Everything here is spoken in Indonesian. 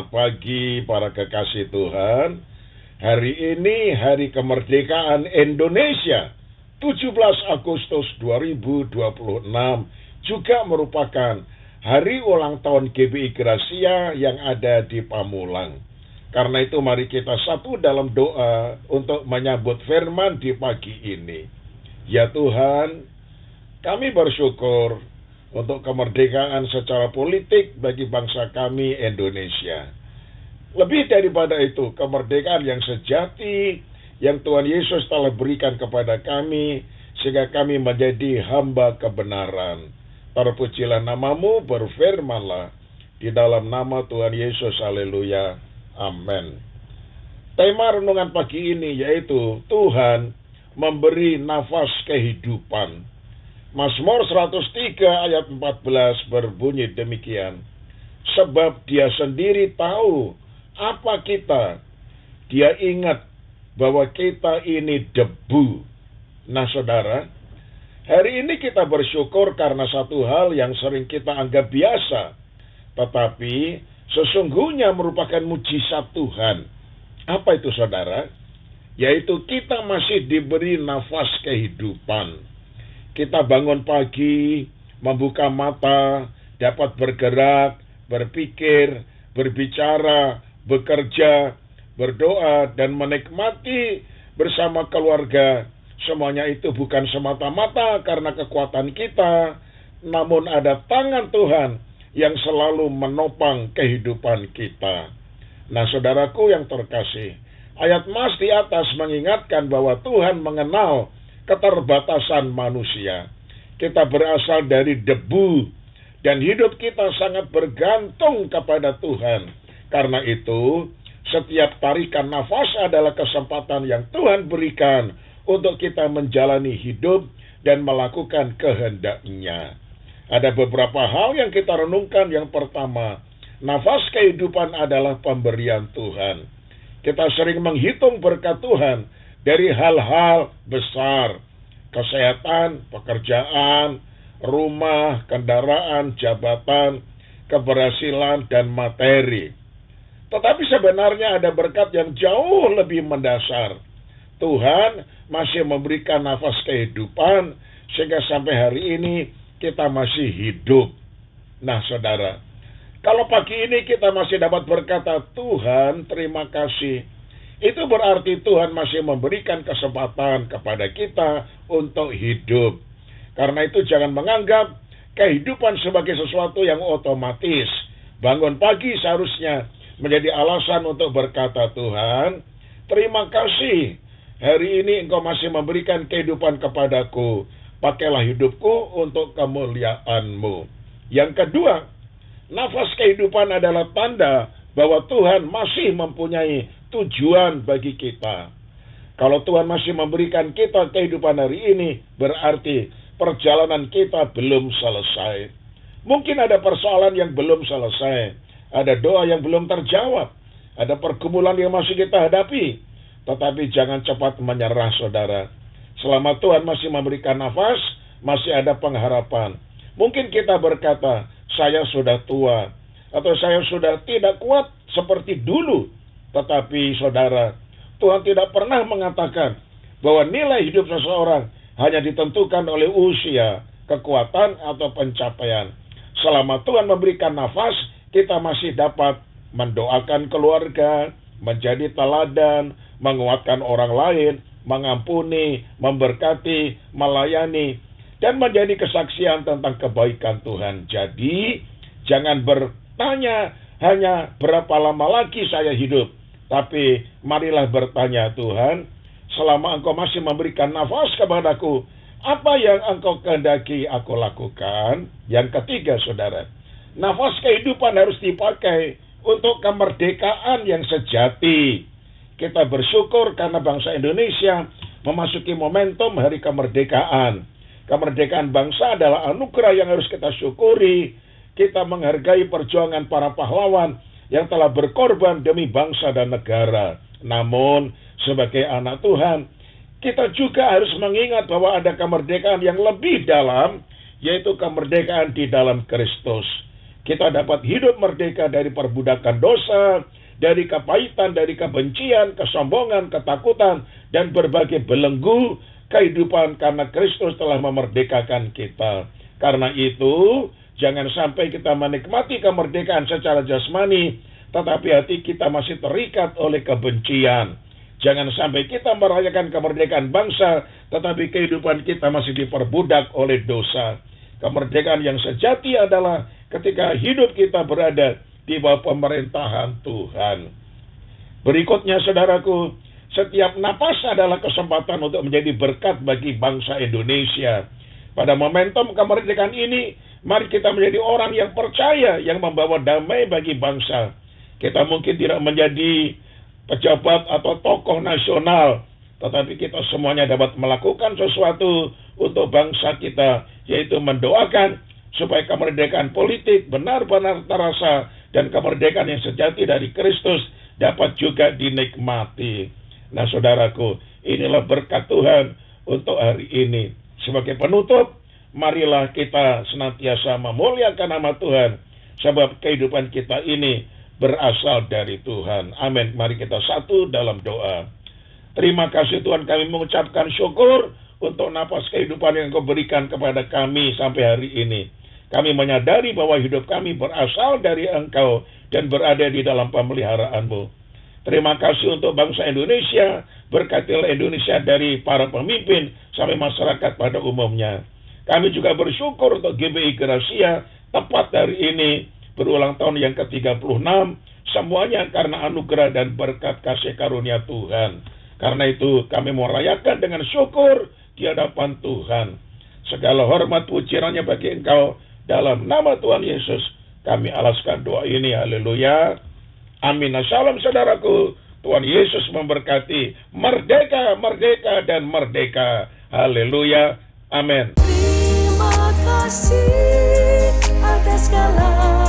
Selamat pagi para kekasih Tuhan. Hari ini hari kemerdekaan Indonesia 17 Agustus 2026 juga merupakan hari ulang tahun GBI Gracia yang ada di Pamulang. Karena itu mari kita satu dalam doa untuk menyambut firman di pagi ini. Ya Tuhan, kami bersyukur untuk kemerdekaan secara politik bagi bangsa kami Indonesia. Lebih daripada itu, kemerdekaan yang sejati yang Tuhan Yesus telah berikan kepada kami, sehingga kami menjadi hamba kebenaran. Terpujilah namamu, berfirmanlah di dalam nama Tuhan Yesus, haleluya, amin. Tema renungan pagi ini yaitu Tuhan memberi nafas kehidupan. Mazmur 103 ayat 14 berbunyi demikian. Sebab dia sendiri tahu apa kita. Dia ingat bahwa kita ini debu. Nah saudara, hari ini kita bersyukur karena satu hal yang sering kita anggap biasa, tetapi sesungguhnya merupakan mujizat Tuhan. Apa itu saudara? Yaitu kita masih diberi nafas kehidupan. Kita bangun pagi, membuka mata, dapat bergerak, berpikir, berbicara, bekerja, berdoa, dan menikmati bersama keluarga. Semuanya itu bukan semata-mata karena kekuatan kita, namun ada tangan Tuhan yang selalu menopang kehidupan kita. Nah, saudaraku yang terkasih, ayat Mas di atas mengingatkan bahwa Tuhan mengenal keterbatasan manusia. Kita berasal dari debu dan hidup kita sangat bergantung kepada Tuhan. Karena itu, setiap tarikan nafas adalah kesempatan yang Tuhan berikan untuk kita menjalani hidup dan melakukan kehendak-Nya. Ada beberapa hal yang kita renungkan. Yang pertama, nafas kehidupan adalah pemberian Tuhan. Kita sering menghitung berkat Tuhan dari hal-hal besar, kesehatan, pekerjaan, rumah, kendaraan, jabatan, keberhasilan, dan materi. Tetapi sebenarnya ada berkat yang jauh lebih mendasar. Tuhan masih memberikan nafas kehidupan sehingga sampai hari ini kita masih hidup. Nah saudara, kalau pagi ini kita masih dapat berkata, Tuhan terima kasih, itu berarti Tuhan masih memberikan kesempatan kepada kita untuk hidup. Karena itu jangan menganggap kehidupan sebagai sesuatu yang otomatis. Bangun pagi seharusnya menjadi alasan untuk berkata, Tuhan, terima kasih, hari ini Engkau masih memberikan kehidupan kepadaku. Pakailah hidupku untuk kemuliaan-Mu. Yang kedua, nafas kehidupan adalah tanda bahwa Tuhan masih mempunyai tujuan bagi kita. Kalau Tuhan masih memberikan kita kehidupan hari ini, berarti perjalanan kita belum selesai. Mungkin ada persoalan yang belum selesai, ada doa yang belum terjawab, ada pergumulan yang masih kita hadapi. Tetapi jangan cepat menyerah saudara. Selama Tuhan masih memberikan nafas, masih ada pengharapan. Mungkin kita berkata, saya sudah tua, atau saya sudah tidak kuat seperti dulu. Tetapi saudara, Tuhan tidak pernah mengatakan bahwa nilai hidup seseorang hanya ditentukan oleh usia, kekuatan, atau pencapaian. Selama Tuhan memberikan nafas, kita masih dapat mendoakan keluarga, menjadi teladan, menguatkan orang lain, mengampuni, memberkati, melayani, dan menjadi kesaksian tentang kebaikan Tuhan. Jadi, jangan bertanya hanya berapa lama lagi saya hidup, tapi marilah bertanya, Tuhan, selama Engkau masih memberikan nafas kepadaku, apa yang Engkau kehendaki aku lakukan? Yang ketiga, saudara, nafas kehidupan harus dipakai untuk kemerdekaan yang sejati. Kita bersyukur karena bangsa Indonesia memasuki momentum hari kemerdekaan. Kemerdekaan bangsa adalah anugerah yang harus kita syukuri. Kita menghargai perjuangan para pahlawan yang telah berkorban demi bangsa dan negara. Namun, sebagai anak Tuhan, kita juga harus mengingat bahwa ada kemerdekaan yang lebih dalam, yaitu kemerdekaan di dalam Kristus. kita dapat hidup merdeka dari perbudakan dosa, dari kepahitan, dari kebencian, kesombongan, ketakutan, dan berbagai belenggu kehidupan karena Kristus telah memerdekakan kita. Karena itu, jangan sampai kita menikmati kemerdekaan secara jasmani, tetapi hati kita masih terikat oleh kebencian. Jangan sampai kita merayakan kemerdekaan bangsa, tetapi kehidupan kita masih diperbudak oleh dosa. Kemerdekaan yang sejati adalah ketika hidup kita berada di bawah pemerintahan Tuhan. Berikutnya, saudaraku, setiap napas adalah kesempatan untuk menjadi berkat bagi bangsa Indonesia. Pada momentum kemerdekaan ini, mari kita menjadi orang yang percaya, yang membawa damai bagi bangsa. Kita mungkin tidak menjadi pejabat atau tokoh nasional, tetapi kita semuanya dapat melakukan sesuatu untuk bangsa kita, yaitu mendoakan supaya kemerdekaan politik benar-benar terasa dan kemerdekaan yang sejati dari Kristus dapat juga dinikmati. Nah, saudaraku, inilah berkat Tuhan untuk hari ini. Sebagai penutup, marilah kita senantiasa memuliakan nama Tuhan, sebab kehidupan kita ini berasal dari Tuhan. Amin. Mari kita satu dalam doa. Terima kasih Tuhan, kami mengucapkan syukur untuk napas kehidupan yang Kau berikan kepada kami sampai hari ini. Kami menyadari bahwa hidup kami berasal dari Engkau dan berada di dalam pemeliharaan-Mu. Terima kasih untuk bangsa Indonesia, berkatilah Indonesia dari para pemimpin sampai masyarakat pada umumnya. Kami juga bersyukur untuk GBI Gracia, tepat hari ini, berulang tahun yang ke-36, semuanya karena anugerah dan berkat kasih karunia Tuhan. Karena itu kami merayakan dengan syukur di hadapan Tuhan. Segala hormat pujiannya bagi Engkau, dalam nama Tuhan Yesus kami alaskan doa ini. Haleluya. Amin. Shalom saudaraku. Tuhan Yesus memberkati. Merdeka, merdeka, dan merdeka. Haleluya. Amin. Terima kasih atas segala